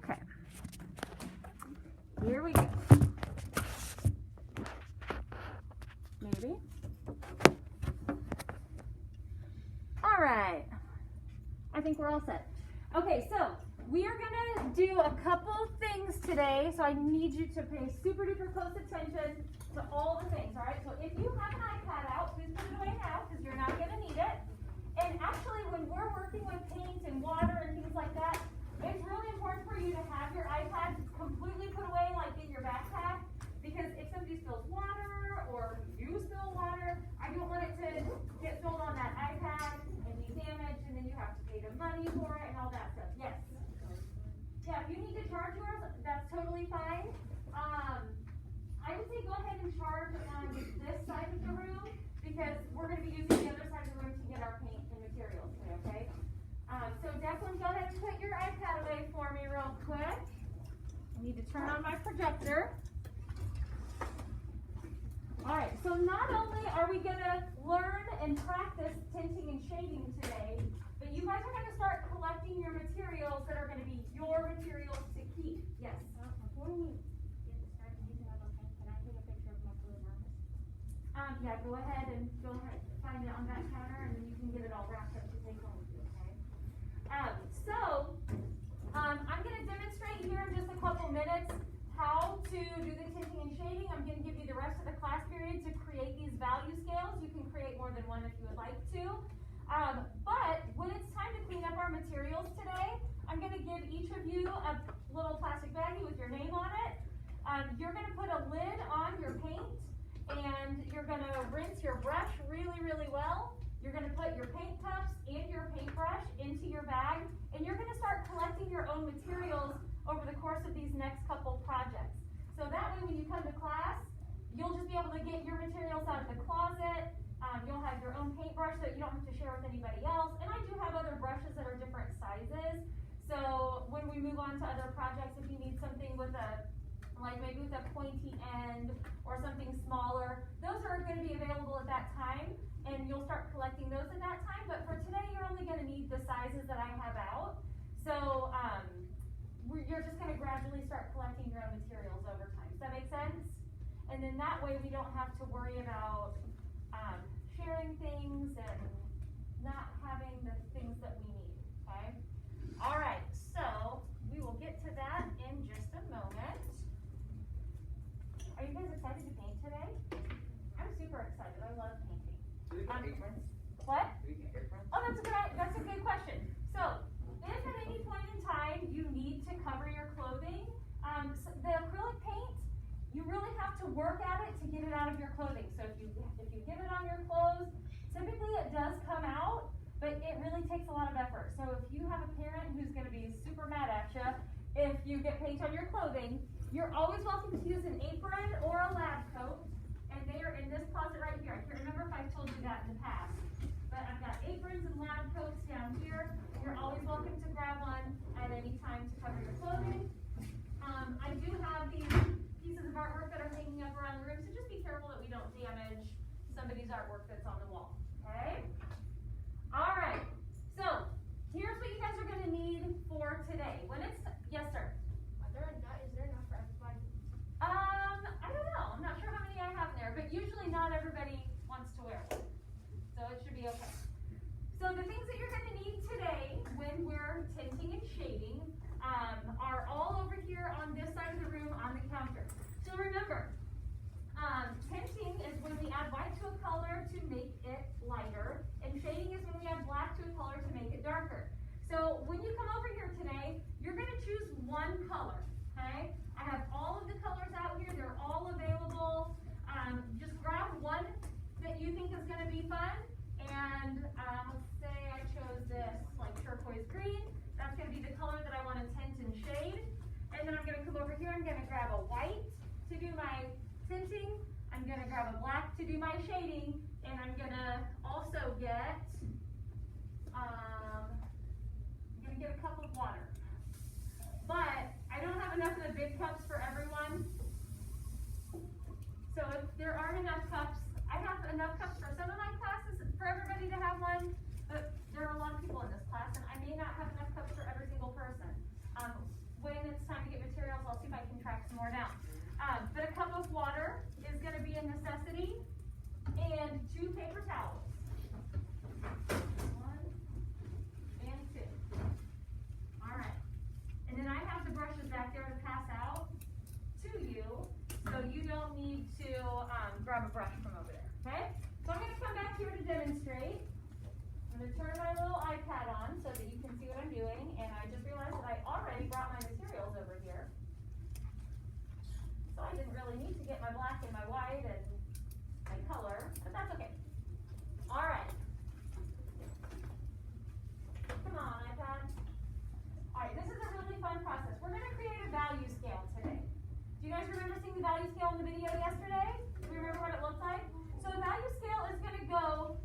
Okay. Here we go. Maybe. All right. I think we're all set. Okay, so we are gonna do a couple things today, so I need you to pay super duper close attention to all the things, all right? So if you have an iPad out, please put it away now, because you're not gonna need it. And actually, when we're working with paint and water and things like that, it's really important for you to have your iPad completely put away, like in your backpack, because if somebody spills water or you spill water, I don't want it to get spilled on that iPad and be damaged, and then you have to pay the money for it and all that stuff. Yes. Yeah, if you need to charge yours, that's totally fine. I would say go ahead and charge on this side of the room, because we're going to be using the other side of the room to get our paint and materials today, okay? So Declan, go ahead and put your iPad away for me real quick. I need to turn on my projector. All right, so not only are we going to learn and practice tinting and shading today, but you guys are going to start collecting your materials that are going to be your materials to keep. Yes? Before we get started using our little paint, can I take a picture of my blue harness? Yeah, go ahead and find it on that counter, and then you can get it all wrapped up to take home with you, okay? I'm going to demonstrate here in just a couple minutes how to do the tinting and shading. I'm going to give you the rest of the class period to create these value scales. You can create more than one if you would like to. But when it's time to clean up our materials today, I'm going to give each of you a little plastic baggie with your name on it. You're going to put a lid on your paint, and you're going to rinse your brush really, really well. You're going to put your paint cups and your paintbrush into your bag, and you're going to start collecting your own materials over the course of these next couple projects. So that way when you come to class, you'll just be able to get your materials out of the closet. You'll have your own paintbrush that you don't have to share with anybody else. And I do have other brushes that are different sizes. So when we move on to other projects, if you need something with maybe with a pointy end or something smaller, those are going to be available at that time, and you'll start collecting those at that time. But for today, you're only going to need the sizes that I have out. So you're just going to gradually start collecting your own materials over time. Does that make sense? And then that way we don't have to worry about sharing things and not having the things that we need, okay? All right, so we will get to that in just a moment. Are you guys excited to paint today? I'm super excited. I love painting. What? Oh, that's a good question. So, if at any point in time you need to cover your clothing, the acrylic paint, you really have to work at it to get it out of your clothing. So if you get it on your clothes, typically it does come out, but it really takes a lot of effort. So if you have a parent who's going to be super mad at you if you get paint on your clothing, you're always welcome to use an apron or a lab coat, and they are in this closet right here. I can't remember if I've told you that in the past, but I've got aprons and lab coats down here. You're always welcome to grab one at any time to cover your clothing. I do have these pieces of artwork that are hanging up around the room, so just be careful that we don't damage somebody's artwork that's on the wall, okay? All right, so here's what you guys are going to need for today. Yes, sir? Is there enough for everybody? I don't know. I'm not sure how many I have in there, but usually not everybody wants to wear one, so it should be okay. So the things that you're going to need today when we're tinting and shading are all over here on this side of the room on the counter. So remember, tinting is when we add white to a color to make it lighter, and shading is when we add black to a color to make it darker. So when you come over here today, you're going to choose one color, okay? I have all of the colors out here. They're all available. Just grab one that you think is going to be fun, and let's say I chose this like turquoise green. That's going to be the color that I want to tint and shade. And then I'm going to come over here. I'm going to grab a white to do my tinting. I'm going to grab a black to do my shading. And I'm going to also get, a cup of water. But I don't have enough of the big cups for everyone. So if there aren't enough cups, I have enough cups for some of my classes for everybody to have one. But there are a lot of people in this class, and I may not have enough cups for every single person. When it's you guys remember seeing the value scale in the video yesterday? Do you remember what it looked like? So the value scale is going to go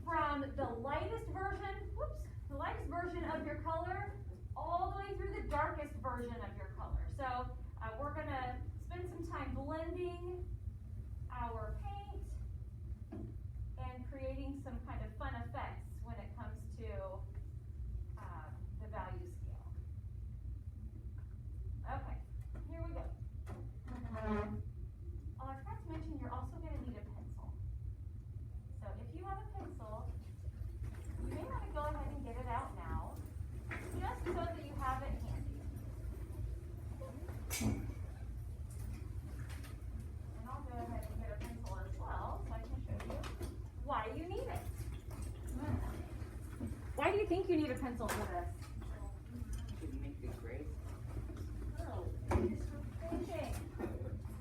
from the lightest version of your color all the way through the darkest version of your color. So we're going to spend some time blending our paint and creating some kind of fun effects when it comes to the value scale. Okay, here we go. Oh, I forgot to mention you're also going to need a pencil. So if you have a pencil, you may want to go ahead and get it out now, just so that you have it handy. And I'll go ahead and get a pencil as well, so I can show you why you need it. Why do you think you need a pencil for this? To make the grade. Oh, thinking.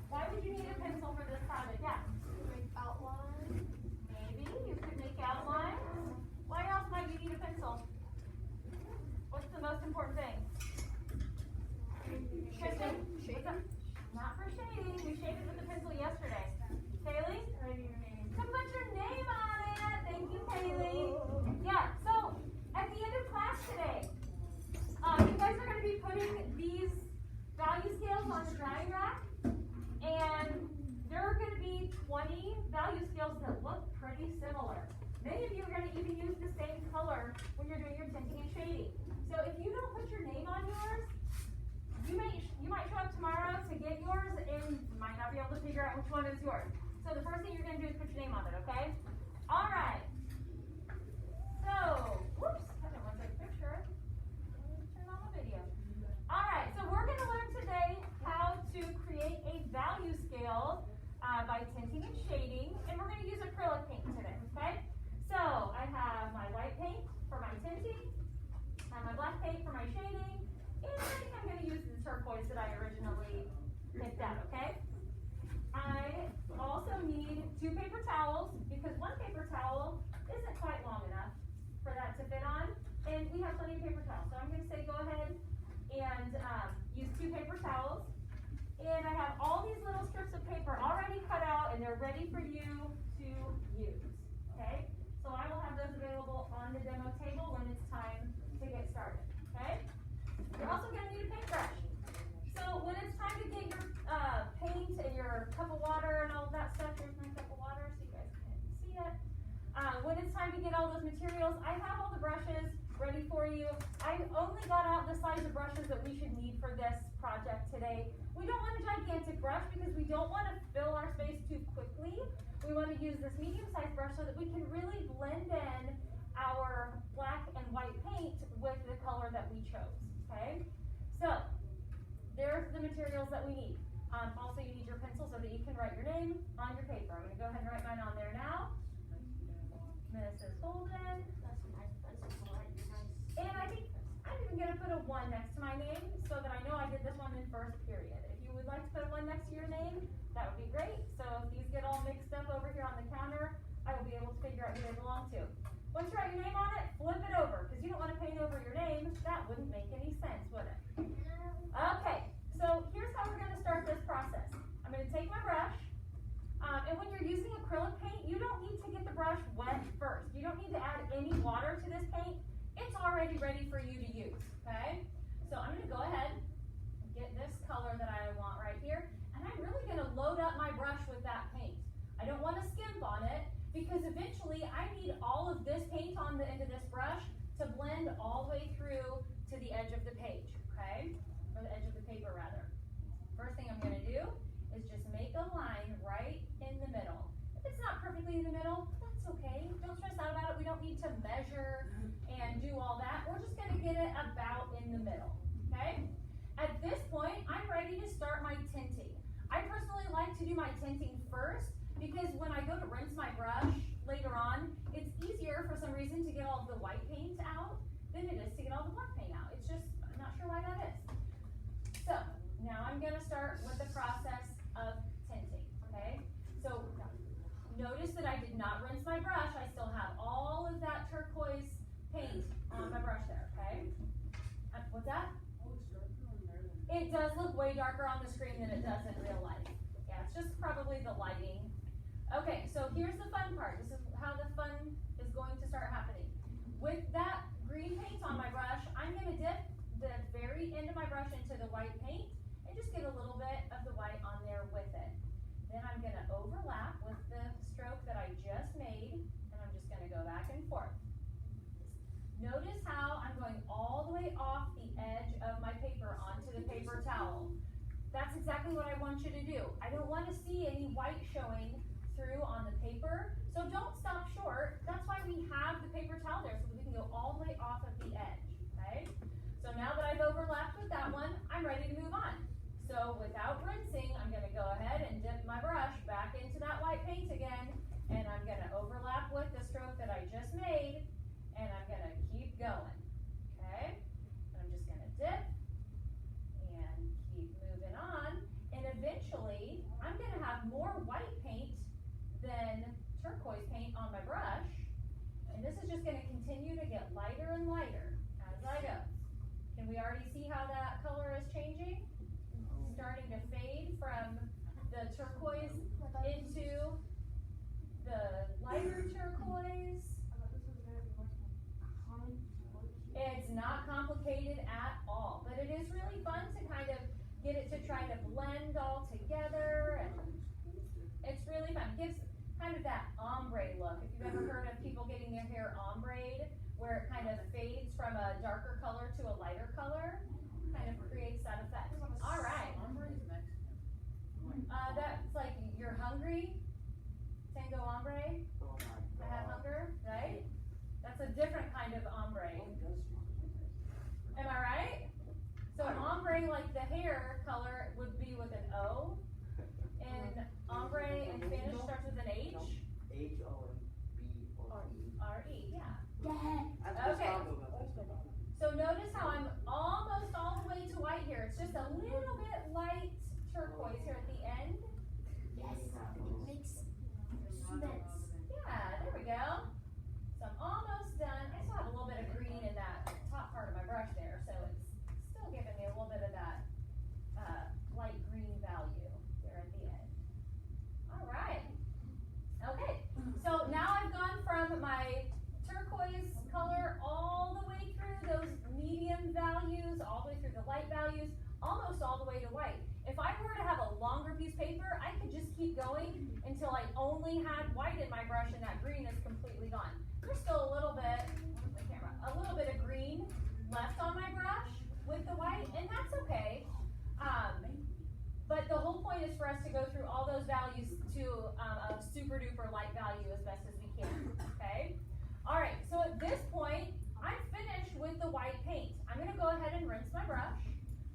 Why would you need a pencil for this project? Yeah. Make outline. Maybe you could make outlines. Why else might you need a pencil? What's the most important thing? Kristen? What's up? Not for shading. We shaded with the pencil yesterday. Kaylee? Write your name. To put your name on it. Thank you, Kaylee. Yeah, so at the end of class today, you guys are going to be putting these value scales on the drying rack. And there are going to be 20 value scales that look pretty similar. Many of you are going to even use the same color when you're doing your tinting and shading. So if you don't put your name on yours, you might show up tomorrow to get yours and you might not be able to figure out which one is yours. So the first thing you're going to do is put your name on it, okay? All right. So, whoops, I didn't want to take a picture. Turn on the video. All right, so we're going to learn today how to create a value scale by tinting and shading, and we're going to use acrylic paint today, okay? So I have my white paint for my tinting, and my black paint for my shading, and I think I'm going to use the turquoise that I originally picked out, okay? I also need 2 paper towels, because 1 paper towel isn't quite long enough for that to fit on, and we have plenty of paper towels. So I'm going to say go ahead and use 2 paper towels. And I have all these little strips of paper already cut out and they're ready for you to use, okay? So I will have those available on the demo table when it's time to get started, okay? You're also gonna need a paintbrush. So when it's time to get your paint and your cup of water and all of that stuff, here's my cup of water so you guys can see it. When it's time to get all those materials, I have all the brushes ready for you. I only got out the size of brushes that we should need for this project today. We don't want a gigantic brush because we don't want to fill our space too quickly. We want to use this medium-sized brush so that we can really blend in our black and white paint with the color that we chose, okay? So, there's the materials that we need. Also, you need your pencil so that you can write your name on your paper. I'm going to go ahead and write mine on there now. Mrs. Holden. That's a nice pencil. Write your nice. And I think I'm even going to put a 1 next to my name so that I know I did this one in first period. If you would like to put a 1 next to your name, that would be great. So if these get all mixed up over here on the counter, I will be able to figure out who they belong to. Once you write your name on it, flip it over because you don't want to paint over your name. That wouldn't make any sense, would it? Okay, so here's how we're going to start this process. I'm going to take my brush. And when you're using acrylic paint, you don't need to get the brush wet first. You don't need to add any water to this paint. It's already ready for you to use, okay? So I'm going to go ahead and get this color that I want right here. And I'm really going to load up my brush with that paint. I don't want to skimp on it because eventually I need all of this paint on the end of this brush to blend all the way through to the edge of the page, okay? Or the edge of the paper, rather. First thing I'm going to do is just make a line right in the middle. If it's not perfectly in the middle, that's okay. Don't stress out about it. We don't need to measure and do all that. We're just going to get it about in the middle, okay? At this point, I'm ready to start my tinting. I personally like to do my tinting first because when I go to rinse my brush later on, it's easier for some reason to get all of the white paint out than it is to get all the black paint out. It's just, I'm not sure why that is. So, now I'm going to start with the process of tinting, okay? So, notice that I did not rinse my brush. I still have all of that turquoise paint on my brush there, okay? What's that? Oh, it's darker on there than. It does look way darker on the screen than it does in real life. Yeah, it's just probably the lighting. Okay, so here's the fun part. This is how the fun is going to start happening. With that green paint on my brush, I'm gonna dip the very end of my brush into the white paint and just get a little bit of the white on there with it. Then I'm gonna overlap with the stroke that I just made, and I'm just gonna go back and forth. Notice how I'm going all the way off the edge of my paper onto the paper towel. That's exactly what I want you to do. I don't want to see any white showing through on the paper, so don't stop short. That's why we have the paper towel there, so that we can go all the way off of the edge, okay? So now that I've overlapped with that one, I'm ready to move on. So without rinsing, I'm gonna go ahead and dip my brush back into that white paint again, and I'm gonna overlap with the stroke that I just made, and I'm gonna keep going, okay? And I'm just gonna dip and keep moving on, and eventually I'm gonna have more white paint than turquoise paint on my brush, and this is just gonna continue to get lighter and lighter as I go. Can we already see how that color is changing? Starting to fade from the turquoise into the lighter turquoise. It's not complicated at all, but it is really fun to kind of get it to try to blend all together, and it's really fun. It gives kind of that ombre look. If you've ever heard of people getting their hair ombre, where it kind of fades from a darker color to a lighter color, kind of creates that effect. All right. That's like you're hungry, tango ombre. Oh my I have God. hunger, right? That's a different kind of ombre. Am I right? So ombre, like the hair color, would be with an O. And ombre in Spanish starts with an H. H-O-M-B-O-E. R-E, yeah. That's Okay. okay. So notice how I'm almost all the way to white here. It's just a little bit light turquoise here at the end. Yeah, there we go. So I'm almost done. I still have a little bit of green in that top part of my brush there, so it's still giving me a little bit of that light green value there at the end. All right. Okay, so now I've gone from my turquoise color all the way through those medium values, all the way through the light values, almost all the way to white. If I were to have a longer piece of paper, I could just keep going until I only had white in my brush and that green is completely gone. There's still a little bit, a little bit of green left on my brush with the white, and that's okay. But the whole point is for us to go through all those values to a super duper light value as best as we can, okay? All right, so at this point, I'm finished with the white paint. I'm gonna go ahead and rinse my brush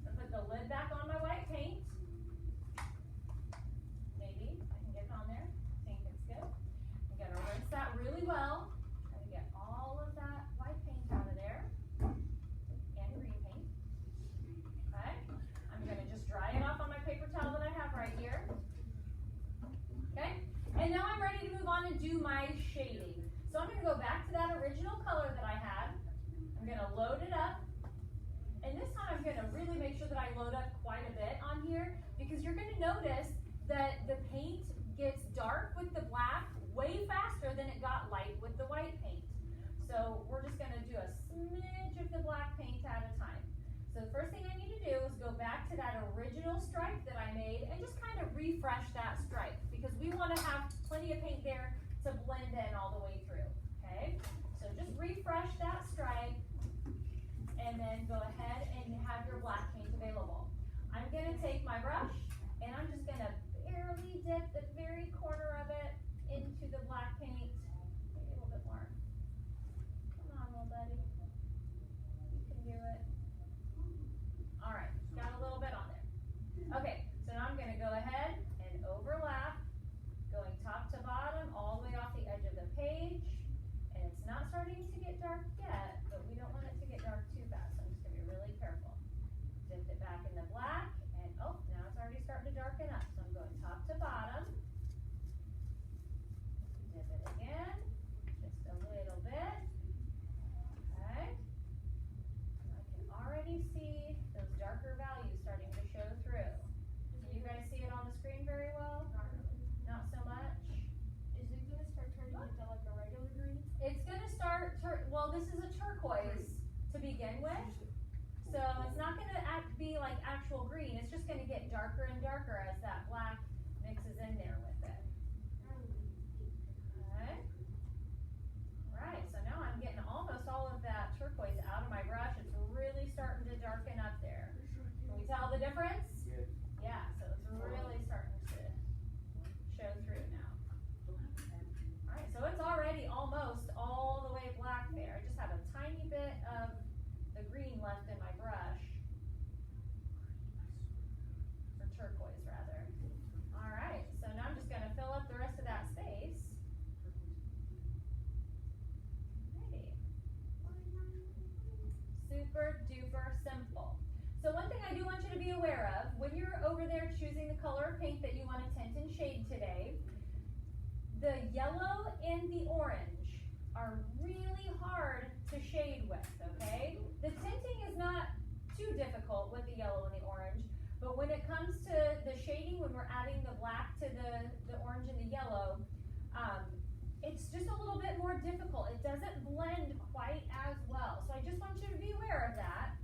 and put the lid back on my white paint. Maybe I can get it on there. I think it's good. I'm gonna rinse that really well. Try to get all of that white paint out of there and green paint. Okay, I'm gonna just dry it off on my paper towel that I have right here. Okay, and now I'm ready to move on and do my shading. So I'm gonna go back to that original color that I had. I'm gonna load it up. And this time I'm gonna really make sure that I load up quite a bit on here, because you're gonna notice that the paint gets dark with the black way faster than it got light with the white paint. So we're just gonna do a smidge of the black paint at a time. So the first thing I need to do is go back to that original stripe that I made and just kind of refresh that stripe, because we wanna have plenty of paint there to blend in all the way through, okay? So just refresh that stripe, and then go ahead and have your black paint available. I'm gonna take my brush, and I'm just gonna barely dip the very corner of it into the black paint, maybe a little bit more. Come on, little buddy, you can do it. All right, got a little bit on there. Okay, so now I'm gonna go ahead and overlap, going top to bottom, all the way off the edge of the page, and it's not starting to get dark yet, but we don't want it to get dark too fast, so I'm just gonna be really begin with. So it's not gonna be like actual green, it's just gonna get darker and darker as that black mixes in there with it. Okay. Alright, so now I'm getting almost all of that turquoise out of my brush. It's really starting to darken up there. Can we tell the difference? Yeah, so it's really starting to show through now. Alright, so it's already almost all the way black there. I just have a tiny bit of the green left in my brush. Or turquoise rather. Alright, so now I'm just gonna fill up the rest of that space. Alrighty. Super duper simple. So one thing I do want you to be aware of, when you're over there choosing the color of paint that you want to tint and shade today, the yellow and the orange are really hard to shade with, okay? The tinting is not too difficult with the yellow and the orange, but when it comes to the shading, when we're adding the black to the orange and the yellow, it's just a little bit more difficult. It doesn't blend quite as well. So I just want you to be aware of that.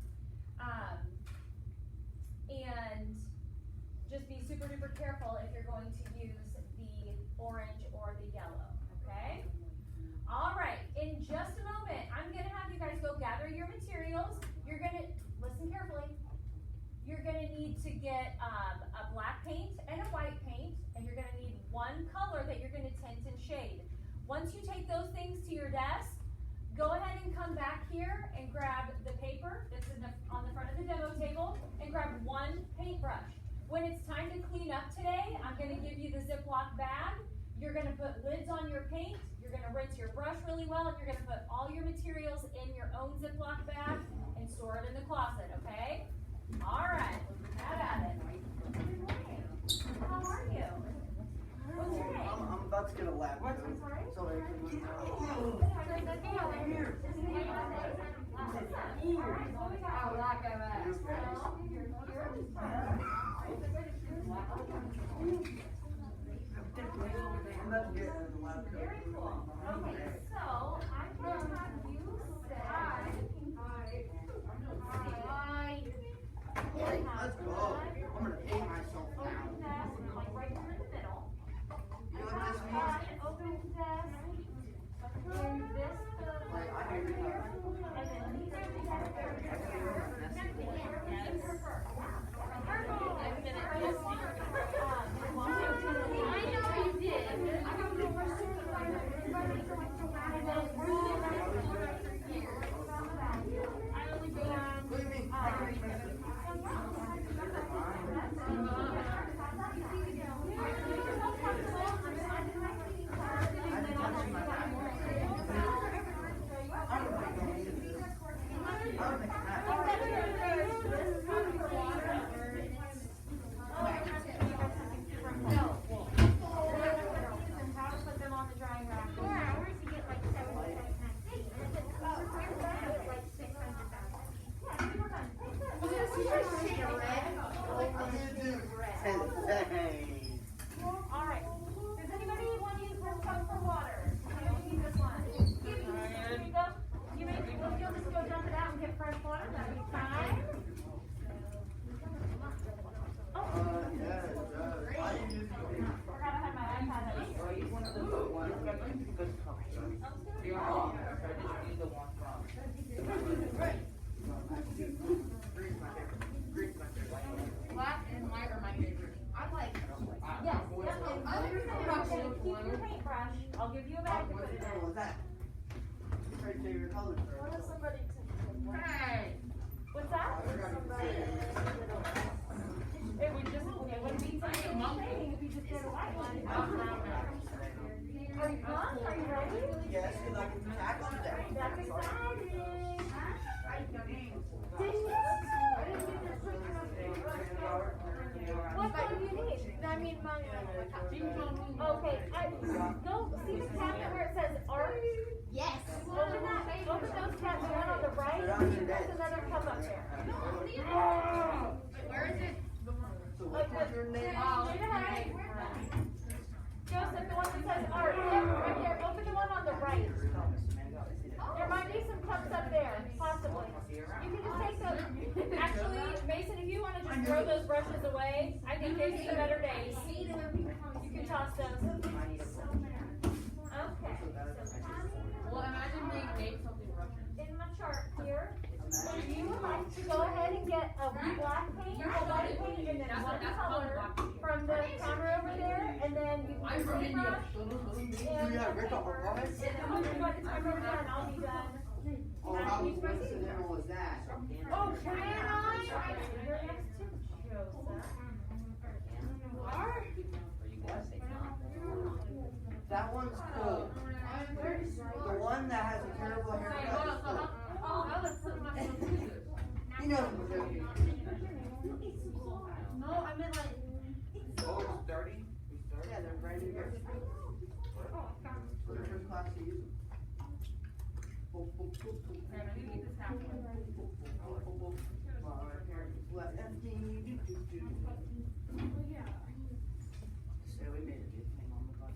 And just be super duper careful if you're going to use the orange or the yellow, okay? All right, in just a moment, I'm gonna have you guys go gather your materials. You're gonna, listen carefully, you're gonna need to get a black paint and a white paint, and you're gonna need one color that you're gonna tint and shade. Once you take those things to your desk, go ahead and come back here and grab the paper that's on the front of the demo table and grab one paintbrush. When it's time to clean up today, I'm gonna give you the Ziploc bag. You're gonna put lids on your paint, you're gonna rinse your brush really well, and you're gonna put all your materials in your own Ziploc bag and store it in the closet, okay? All right, have at it. Good morning. How are you? What's your name? I'm about to get a lab coat. I'm sorry? So I can look I'm about to get a lab coat. Very cool. Okay, so I'm gonna have you say. Hey, let's go. I'm gonna pay myself now. Open desk, like right here in the middle. You know what this means? Open desk. In this Like, I hear you. and then these are the desks that are What do you mean? I can make myself. how to put them on the drying rack. 4 hours, you get like 75 times. And if it's like 600,000. Alright, does anybody want to use this cup for water? I need this one. Here you go. You'll just go dump it out and get fresh water, that'll be fine. Forgot I had my iPad out. Black and white are my favorite. I like. Yes, yep, and other reason I'm gonna keep your paintbrush, I'll give you a bag to put it in. Right there, your colors are. Hey. What's that? It would wouldn't be tinting and shading if you just did a white one. Are you done? Are you ready? Yes, because I can tax today. That's exciting. What color do you need? I mean, mine. Okay, go see the cabinet where it says art. Yes. Open those tabs, the one on the right, there's another cup up there. Where is it? So what's your name? Straight ahead. Joseph, the one that says art, yep, right there, open the one on the right. There might be some cups up there, possibly. throw those brushes away. I think they've seen better days. You can toss those. Okay. Well, imagine they made something Russian. In my chart here, if you would like to go ahead and get a black paint, a white paint, and then one color from the counter over there, and then you I'm can from India. paintbrush. Do you have Rick on And then by the time we're done, I'll be done. Oh, how coincidental is that? Oh, can I? You're next to Joseph. That one's cool. The one that has a terrible haircut is cool. He knows what they're doing. No, I meant like. Oh, it's dirty? Yeah, they're brand new gifts. For the first class to use them. Boop, boop, boop, boop. Okay, let me get this halfway. Boop, boop, boop. Left, empty, do, do, do. So we made a good thing on the bus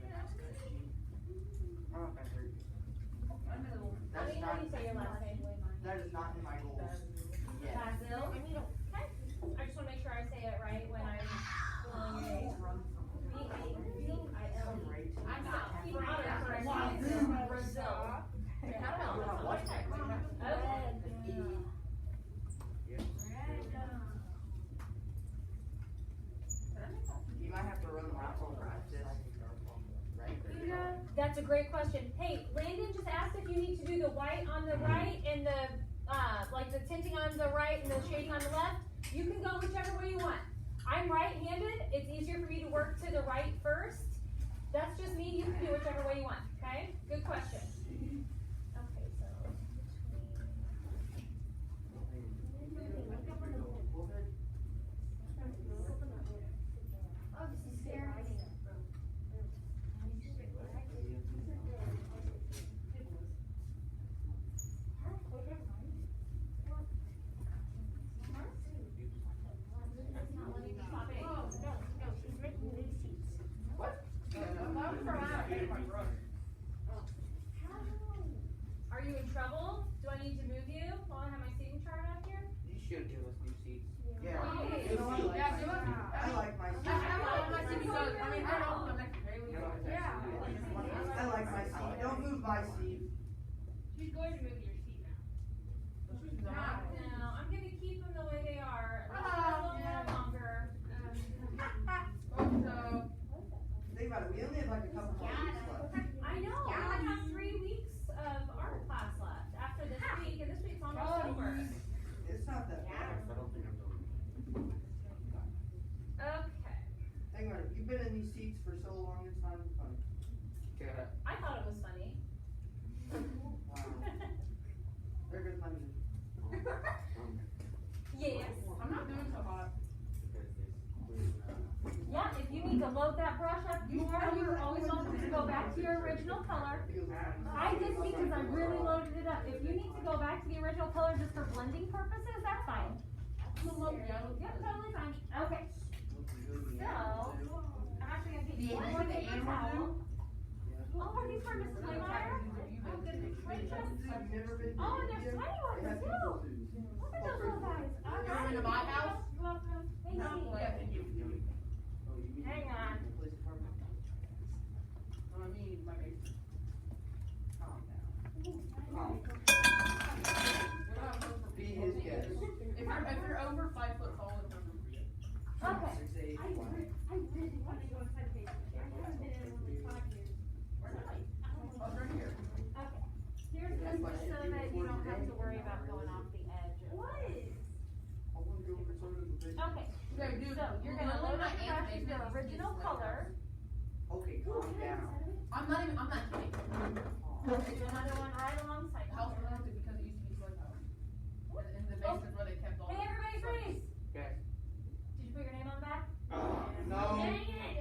yesterday. I don't know if I heard you. That is How not, do you say your last name? that is not in my goals yet. Basil? Okay. I just wanna make sure I say it right when I'm spelling your name. B-A-Z-I-L. I'm not, keep it out of correction. Brazil. Okay, I don't know. Okay. You might have to run the raffle practice. That's a great question. Hey, Landon just asked if you need to do the white on the right and the, like the tinting on the right and the shading on the left. You can go whichever way you want. I'm right-handed. It's easier for me to work to the right first. That's just me. You can do whichever way you want, okay? Good question. Okay, so Oh, this is Sarah. are you in trouble? Do I need to move you while I have my seating chart up here? You should give us new seats. Yeah. Okay. You know what? Yeah, do it. I like my seat. I like my seat because, I mean, I don't know, next day we go. I like my seat. Don't move my seat. She's going to move your seat now. No, I'm gonna keep them the way they are. A Oh, little bit longer. So, Think about it. We only have like a couple more weeks left. I know, I have 3 weeks of art class left after this week, and this week's almost over. It's not that bad. Okay, Think about it. You've been in these seats for so long. It's not even funny. I thought it was funny. Wow. There goes my music. Yes. I'm not doing so hot. Yeah, if you need to load that brush up more, you're always welcome to go back to your original color. I did because I really loaded it up. If you need to go back to the original color just for blending purposes, that's fine. Yep, totally fine. Okay. So, I'm actually gonna get you one more paper towel. Oh, are these for Mrs. Whitmire? Oh, goodness gracious. I've never been. Oh, and there's tiny ones too. Look at those little guys. All You're right. into my house? You're welcome. Thank you. Yeah, thank you. Hang on. I mean, my basement. Calm down. Calm. We're not going for Be his guest. If you're over 5 foot tall, it's over for you. Okay. 6'8". I really want to go inside the basement. I haven't been in like 5 years. Where's the light? Oh, it's right here. Okay. Here's this so that you don't have to worry about going off the edge. What? I wanna go for sort of a bit. Okay, Okay, dude. so you're gonna load up the brush in your original color. Okay, calm down. I'm not kidding. There's another one right alongside. The house was empty because it used to be slug house. In the basement where they kept all. Hey, everybody freeze! Okay. Did you put your name on the back? No. Dang it.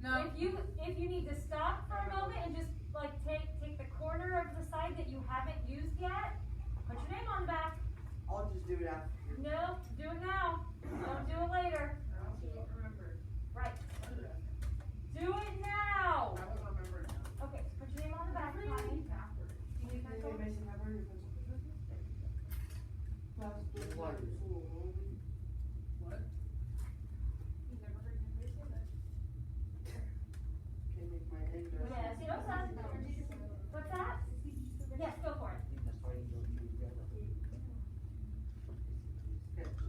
No. If you need to stop for a moment and just like take the corner of the side that you haven't used yet, put your name on the back. I'll just do it after. No, do it now. Don't do it later. I don't remember. Right. Do it now. I won't remember it now. Okay, so put your name on the back, Connie. You need Hey, pencil? Mason, have her your pencil.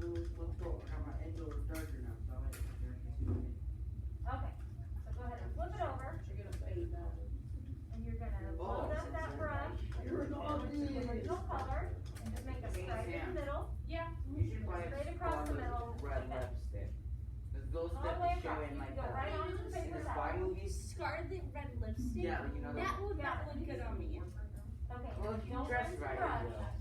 let's go. I got my edge over darker now, so I like it darker. Okay, so go ahead and flip it over, You're gonna fade that. and you're gonna load up that brush with the original color, and just make a stripe in the middle. Yeah. You should probably Straight just go across on the with middle, red like that. lipstick. Cause those All the that way they show across, in you like can go right onto the in paper the spy towel. movies. Scarlet red lipstick? Yeah, like, you know That the. would not look good on me. Okay, Well, if you don't dress rinse the right, brush. it will.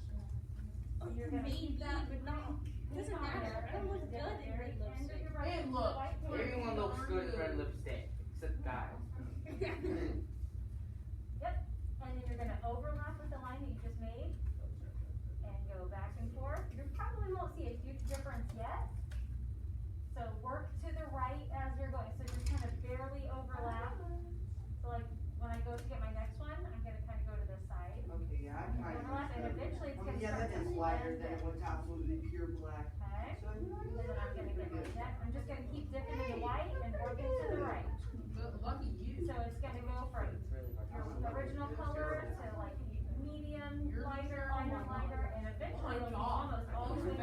And you're gonna Maybe, keep that but not. Doesn't matter. I don't look good in red end of lipstick. your brush Hey, with look, white paper. Everyone looks good in red lipstick, except guys. Yep, and then you're gonna overlap with the line that you just made, and go back and forth. You probably won't see a huge difference yet. So work to the right as you're going, so just kind of barely overlap. So like, when I go to get my next one, I'm gonna kind of go to this side. Okay, yeah, I kind of. Overlap, and eventually it's gonna Yeah, start that to is lighter blend than in. what's absolutely pure black. Okay, So, and then I'm gonna get my next, I'm just gonna keep dipping into white and working to the right. Lucky you. So it's gonna go from It's really hard. your original color to like medium, lighter, lighter, lighter, and eventually it'll be almost all the way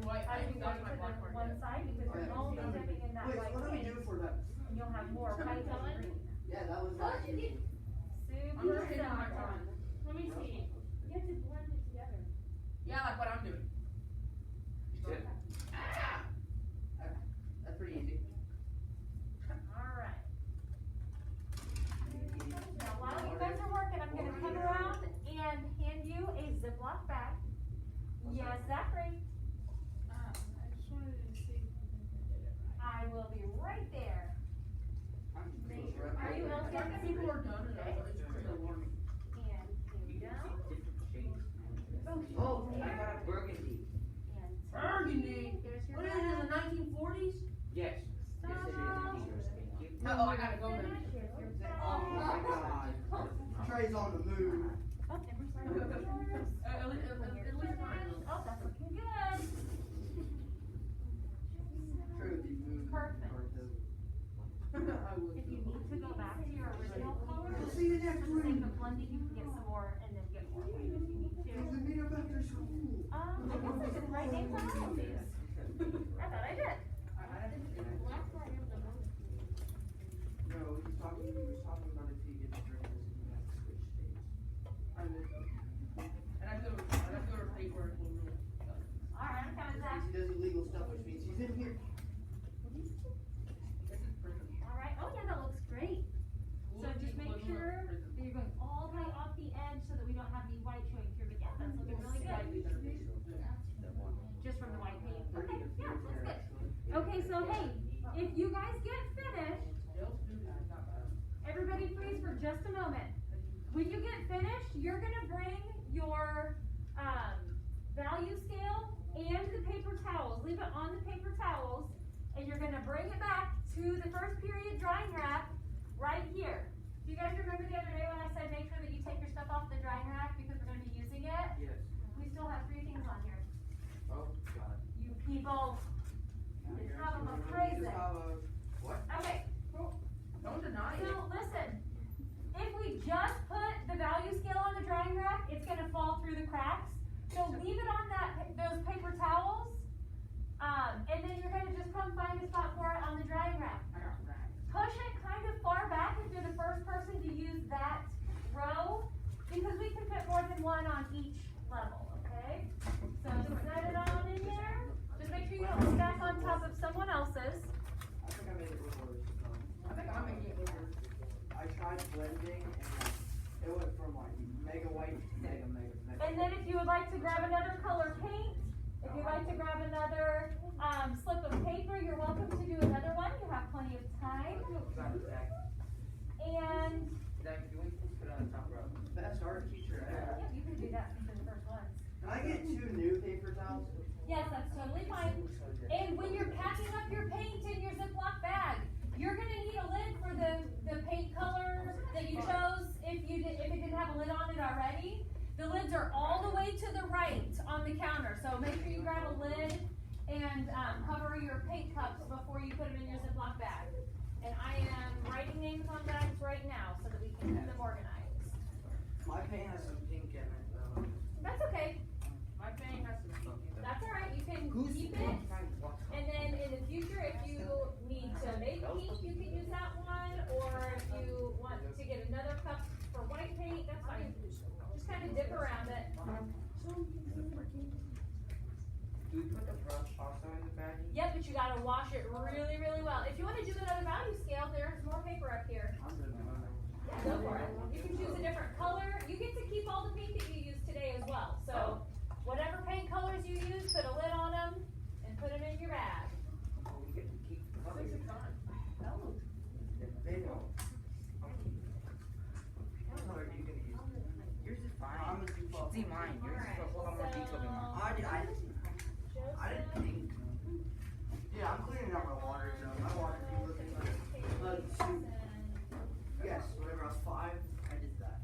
white. As you go to the one side, because you're only dipping in that wait, white what do we paint, do for that? and you'll have more white than green. Yeah, that was last year. Super simple. Let me see. You have to blend it together. Yeah, like what I'm doing. Tip. Ah! That's pretty easy. Alright. Now while you guys are working, I'm gonna come around and hand you a Ziploc bag. Yes, Zachary, I just wanted to see if I did it right. I will be right there. Are you I okay? thought people were done and I was it's pretty alarming. And here we You can go. see different shades. Oh, I got a burgundy. And Burgundy? there's your What is it, bag. the 1940s? Yes. Yes, it is. Thank you. Oh, I gotta go then. Finish, here's your bag. Oh my god. Trey's on the move. Oh, and we're starting with yours. At least mine. Oh, that's looking good. Trey would be moved. Perfect. I would. If you need to go back to your original color, We'll see you next for the sake week. of blending, you can get some more and then get more white if you need We to. meet up after school. I guess I didn't write names on all of these. I thought I did. Black part of the moon. No, he was talking about if he gets dresses and you have to switch states. And I go to state where it will really. Alright, I'm coming, Zach. He does illegal stuff, which means he's in here. This is prison. Alright, oh yeah, that looks great. So just make sure that you're going all the way off the edge so that we don't have the white showing through, but yeah, that's looking really good. Just from the white paint. Okay, yeah, that's good. Okay, so hey, if you guys get finished, everybody freeze for just a moment. When you get finished, you're gonna bring your, value scale and the paper towels. Leave it on the paper towels, and you're gonna bring it back to the first period drying rack right here. Do you guys remember the other day when I said make sure that you take your stuff off the drying rack because we're gonna be using it? Yes. We still have 3 things on here. Oh, God. You people, it's not a crazy. What? Okay, Don't deny it. so listen, if we just put the value scale on the drying rack, it's gonna fall through the cracks. So leave it on those paper towels, and then you're gonna just come find a spot for it on the drying rack. I got that. Push it kind of far back if you're the first person to use that row, because we can fit more than one on each level, okay? So set it on in there, just make sure you don't stack on top of someone else's. I think I made it worse. I think I'm making it bigger. I tried blending and it went from like mega white to mega. And then if you would like to grab another color paint, if you'd like to grab another, slip of paper, you're welcome to do another one, you have plenty of time. Got it, Zach. And, Zach, do we put it on the top row? That's our teacher. yeah, you can do that since you're the first ones. Can I get 2 new paper towels? Yes, that's totally fine. And when you're packing up your paint in your Ziploc bag, you're gonna need a lid for the paint color that you chose, if it didn't have a lid on it already. The lids are all the way to the right on the counter, so make sure you grab a lid and, cover your paint cups before you put them in your Ziploc bag. And I am writing names on bags right now so that we can keep them organized. My paint has some pink in it though. That's okay, My paint has some pink in it. that's alright, you can Who's keep pink? it Do we put the brush also in the baggie? Yep, but you gotta wash it really, really well. If you wanna do another value scale, there's more paper up here. I'm good doing it. Yeah, go for it. You can choose a different color. You get to keep all the paint that you used today as well. So, whatever paint colors you use, put a lid on them and put them in your bag. Oh, we get to keep the color. They don't. What color are you gonna use? Yours is fine. I'm gonna do fall. See mine, yours is a whole lot more detailed than mine. I didn't think. Yeah, I'm cleaning out my water zone. My water is looking like blood soup. Yes, whenever I was 5, I did that.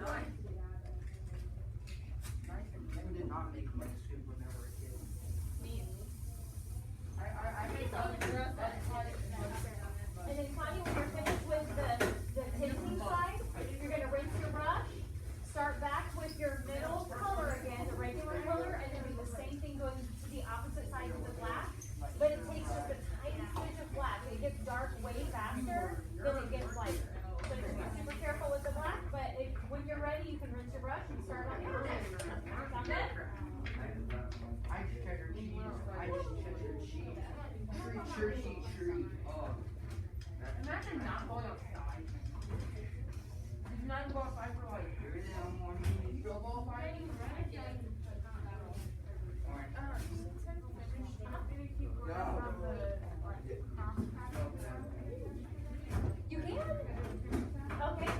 Nice. I did not make much soup when I was a kid. I make other dress, that's why it's And then Connie, when you're finished with the tinting side, you're gonna rinse your brush, start back with your middle color again, the regular color, and then do the same thing going to the opposite side with the black. But it takes just a tiny smidge of black. It gets dark way faster than it gets lighter. So just be super careful with the black, but when you're ready, you can rinse your brush and start on your next. Sound good? I just cheddar cheese. I just cheddar cheese. Tree. Oh. Imagine not going outside. Did you not go outside for like Every day I'm morning. snowball fighting? You can. Okay,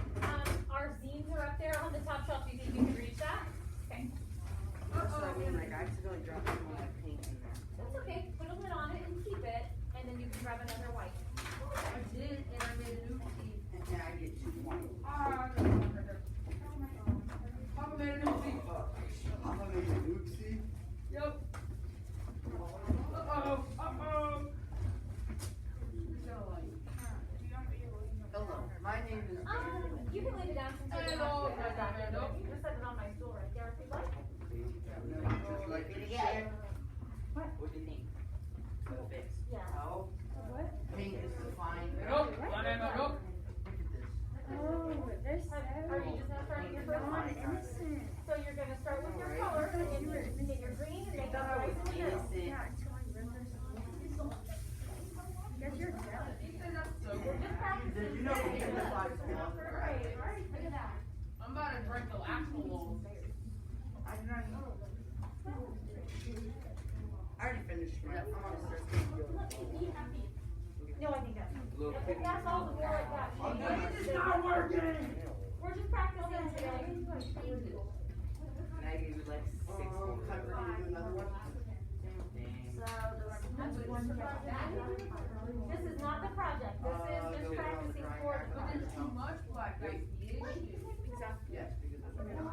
our zines are up there on the top shelf. Do you think you can reach that? Okay. That's what I mean, like I accidentally dropped some of my paint in there. That's okay. Put a lid on it and keep it, and then you can grab another white. I did, and I made a new teeth. And then I get 2 points. Papa made a new teeth. Papa made an oopsie. Yep. Uh-oh. Hello, my name is. You can leave it down since you're Hello, not Madam Randall. You can set it on my stool right there if you'd like. Just like the shit. What do you think? For the fix. Yeah. No. Paint is defined. Nope, my name is nope. Look at this. Are you just now starting your first one? So you're gonna start with your colors and get your green and make it nice in the middle. We're just practicing. Did you know we can define Not for a grade. Look at that. I'm about to drink the actual wolves. I did not know. I already finished mine. I'm on the first No, I think that's. Little If that's all the more like that. It's not working! We're just practicing today. And I gave you like 6 Time more. for you to do another one. This is not the project. This is just practicing for the But there's project. too much black, that's the issue. Yes, because that's what No,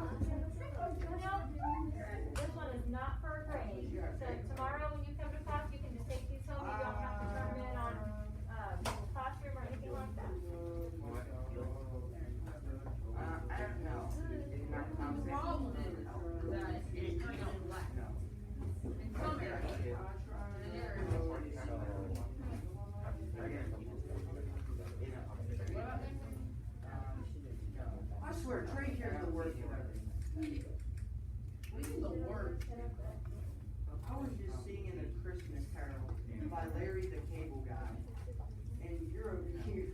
this one is not for a grade. So tomorrow when you come to class, you can just take these home. You don't have to turn them in on, classroom or anything like that. I don't know. It's not The conversation. problem is that it's turning out black. In some areas, and in areas. I swear, Trey here is the worst one. We need the word. I was just singing A Christmas Carol by Larry the Cable Guy. And you're over here.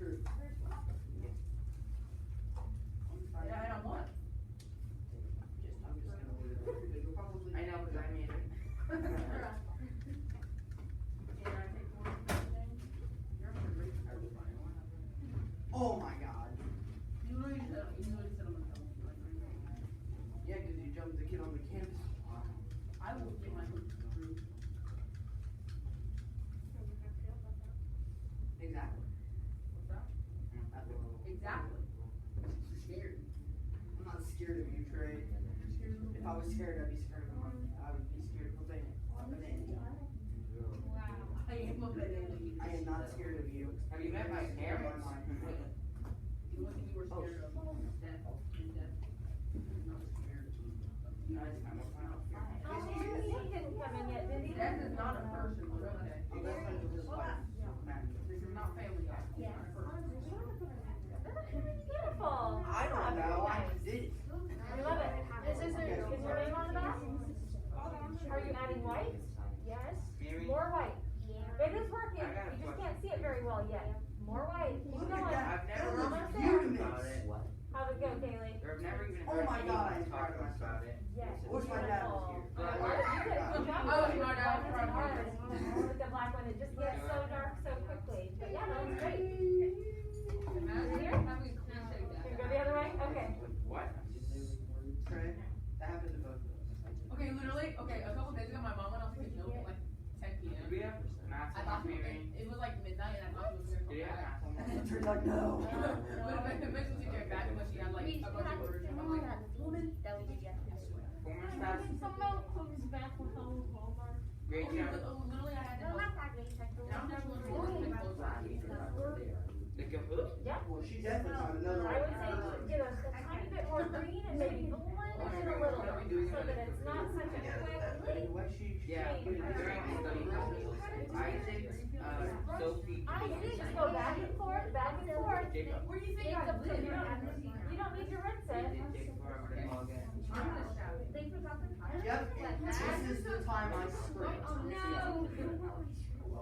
Yeah, I don't want. I'm just gonna leave it because you'll probably. I know, because I made it. Oh my god. You know you said I'm gonna tell you. Yeah, because you jumped the kid on the campus. I will get my hook through. Exactly. What's that? Exactly. You're scared. I'm not scared of you, Trey. If I was scared, I'd be scared of I would be scared of a banana. I am a banana. I am not scared of you. Have you met my parents? The only thing you were scared of is death. And death is not scared. No, it's not. Oh, he didn't come in black when it just gets so dark so quickly. But yeah, that looks great. Imagine Here? having a clean shave Can we that. go the other way? Okay. What? Trey, that happened to both of us. Okay, literally, a couple days ago, my mom went off to get milk at like 10 Do p.m. we have math I on thought Mary? it was like midnight and I thought she was Do you gonna have come back. math on Trey's like, no. But eventually she came back because she had like a bunch of orders. I'm like, woman. That we did yesterday. Former staff? Some milk comes back with some Walmart. Great job. Literally, I had to No, go. not that great. Like the Now I'm one just that going was to really close The caboose? Well, she definitely found another I would say one. get a tiny bit more green and maybe blend it in a little bit so that it's not such a quick. What she? Yeah, during the study session, Isaac, Sophie. I think just go back and forth, back and forth. Jacob. Where do you think You I live? don't need to rinse They it. did take forever to log in. I'm gonna shout. They forgot the Yep, this is the time I sprint. No.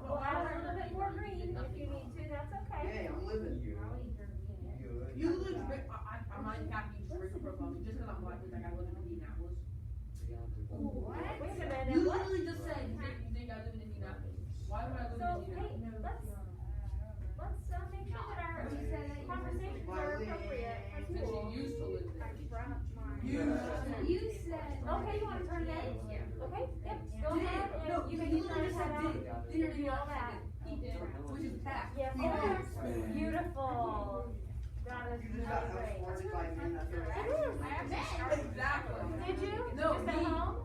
We'll add a little bit more green if you need to, that's okay. Hey, I'm living. You literally drink, I'm not even happy you drink a profile just because I'm black, like I live in Indianapolis. Wait a You minute, what? literally just said you think I live in Indianapolis. Why would I live So, in hey, Indianapolis? let's make sure that our conversations are appropriate for Since school. you used to live there. You said. Okay, you wanna turn it in? Okay, yep, go ahead No, and you you can literally just just said head did. out. Didn't Do all that. He did, which is packed. Yes, He did. beautiful. That is You really just got great. outsmarted by me in that third. It is. Exactly. Did you? No, Just at me. home?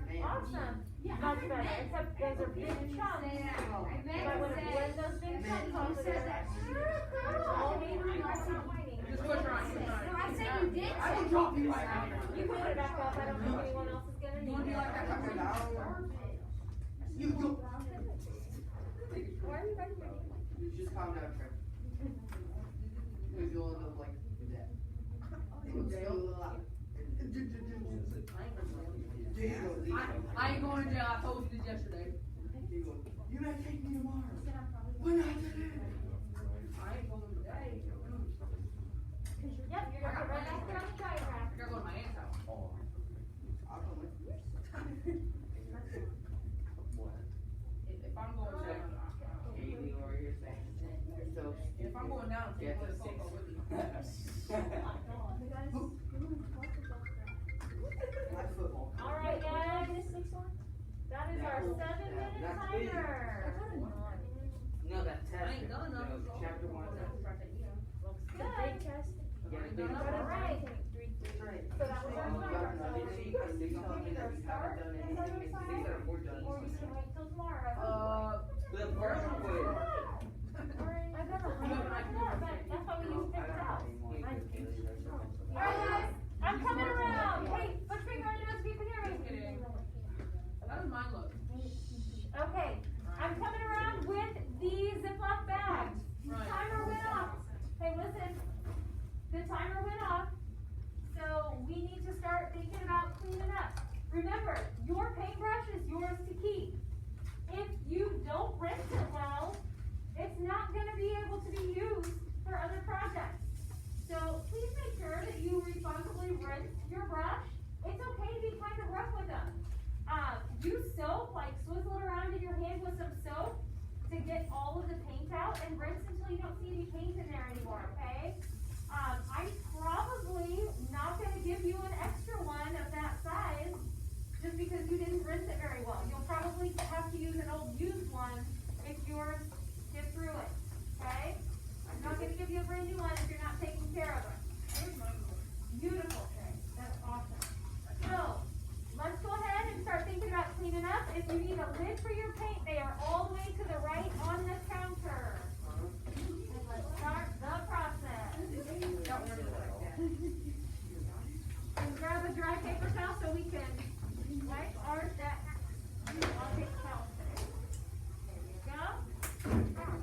Man. Awesome. Much better, except those are big chunks. But when it blends those big chunks off of there, all made on not whining. Just push her on, push her on. No, I said you did. I will drop you right now. You can put it back up, I don't think anyone else is gonna You need wanna be it. like that? Up and down. You go. You just calm down, Trey. Because you'll end up like that. It'll stay a little out. There you go, Lee. I ain't going to jail. I told you this yesterday. There you go. You may take me tomorrow. When I did it. I ain't going today. Yep, you're gonna put right back there on the diagram. I gotta go to my aunt's house. I'll come with you. If I'm going down, Anything over here saying? So. if I'm going down, I'm taking one of the Coco with me. Like football. All right, guys, that is our 7-minute That's timer. No, that's test. I ain't done No, nothing. chapter 1. Good. Yeah, big All right, Trey. so that was our timer. So Did she, you they tell me that you haven't done anything in 6 or 4 done? or you can wait till tomorrow. The first one was. I've never heard of it before, but that's why we use paper towels. All right, guys, I'm coming around. Hey, put your finger on your nose if you can hear me. How does mine look? Okay, I'm coming around with the Ziploc bags. Right. Timer went off. Hey, listen, the timer went off, so we need to start thinking about cleaning up. Remember, your paintbrush is yours to keep. If you don't rinse it well, it's not gonna be able to be used for other projects. So please make sure that you responsibly rinse your brush. It's okay to be kind of rough with them. Use soap, like swizzle it around in your hand with some soap to get all of the paint out and rinse until you don't see any paint in there anymore, okay? I'm probably not gonna give you an extra one of that size just because you didn't rinse it very well. You'll probably have to use an old used one if yours gets through it, okay? I'm not gonna give you a brand new one if you're not taking care of it. Beautiful, Trey, that's awesome. So, let's go ahead and start thinking about cleaning up. If you need a lid for your paint, they are all the way to the right on the counter. And let's start the process. And grab a dry paper towel so we can wipe ours that, I'll take the towel today. There you go.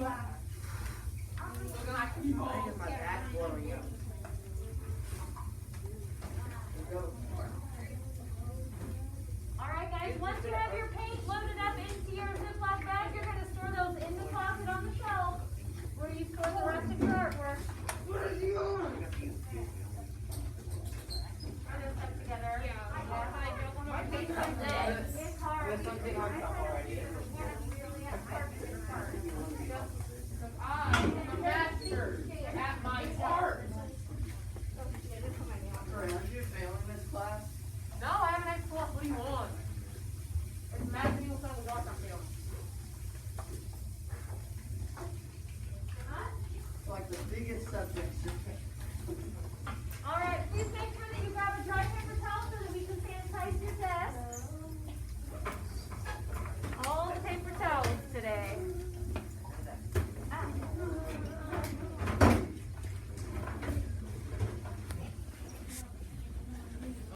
We're gonna have to keep I on. get my back blowing up. Alright guys, once you have your paint loaded up into your Ziploc bag, you're gonna store those in the closet on the shelf where you store the rest of your artwork. What is he on? Are those stuck together? It's hard. There's something hard stuff already. I am a master at my art. Sorry, aren't you failing this class? No, I have an X plus. What do you want? It's math and English on the watch I'm failing. It's like the biggest subjects just